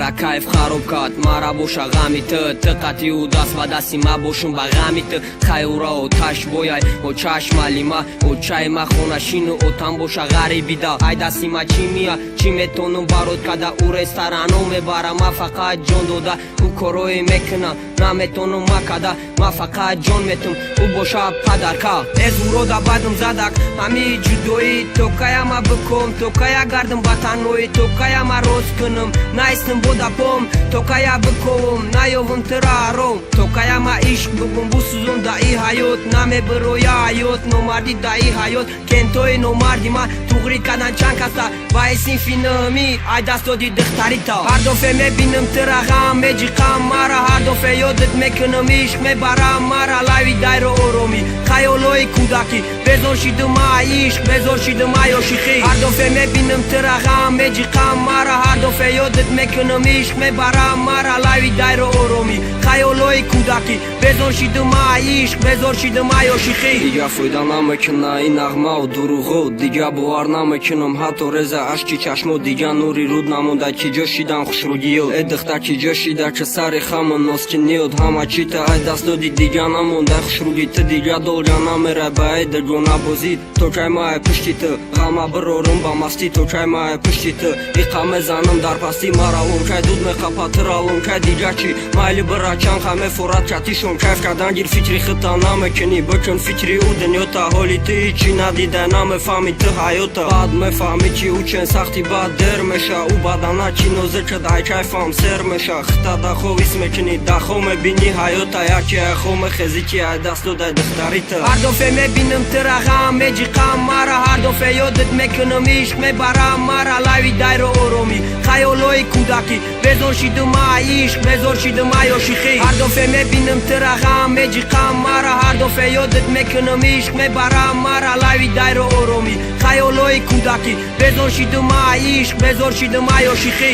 мара кайф хароб кард мара боша ғамит тиқатиу даст ба дасти ма бошум ба ғамит хайура оташ бояй о чашмалима о чайма хонашину отам боша ғарибида ай дасти ма чӣ мия чӣ метонум барот када ӯ ресторано мебара ма фақат ҷон дода ӯ корое мекунам наметонум ма када ма фақат ҷон метум ӯ боша падарка эз урода бадум задак ҳамии ҷудоӣ то кая ма биком то кая гардим ба танҳоӣ то кая ма рост кунам наистим бода пом то кая биковум наёвум тира аром то кая ма ишқ бигум бусузум да и ҳаёт намебироя ҳаёт номардӣ да и ҳаёт кентои номарди ма туғрӣ кардан чанд каста ба синфи нӯмӣ ай даст доди духтарита ҳар дофе мебинам тира ғам меҷиқам мара ҳар дофе ёдат мекунам ишқ мебарам мара лави дайро оромӣ хаёлҳои кӯдакӣ безор шидум ай ишқ безор шидум ай ошиқӣ ҳар дофе мебинам тира ғам меҷиқам мара ҳар дофе ёдат мекунам ишқ мебарам мара лави дайро оромӣ хаёлҳои кӯдакӣ безор шидум ай ишқ безор шидум ай ошиқӣ дига фоида намекуна ин нағмау дуруғу дига бовар намекунам ҳатто реза ашки чашмо дига нури руд намонда ки ҷо шидан хушрудиёд э духтар ки ҷо шида чи сари хамон носкиниёд ҳама чита ай даст доди дига намонда хушруди ты дига долҷа намера ба ай дагона бозид то чай май пушти ты ғама бирорум ба масти то чай май пушти ты иқа мезанам дар пасти маралом чай дуд меқапа тиралом чай дига чи майли бира чанд хаме форат чатишон кайф кардан гир фикри хита намекунӣ бикун фикри ӯ дунёта ҳоли ты ҳичи надида намефаҳмӣ ты ҳаёта баъд мефаҳмӣ ки ӯ чен сахти баъд дер меша ӯ бадана чи нозикад ай кайфам сер меша хита дахо ҳис мекунӣ дахо мебинӣ ҳаёта яки айхо мехезӣ ки ай даст додай духтарита ҳар дофе мебинам тира ғам меҷиқам мара ҳар дофе ёдат мекунам ишқ мебарам мара лави дайро оромӣ хаёлҳои кӯдакӣ безор шидум ай ишқ безор шидум ай ошиқӣ ҳар дофе мебинам тира ғам меҷиқам мара ҳар дофе ёдат мекунам ишқ мебарам мара лави дайро оромӣ хаёлҳои кӯдакӣ безор шидум ай ишқ безор шидум ай ошиқӣ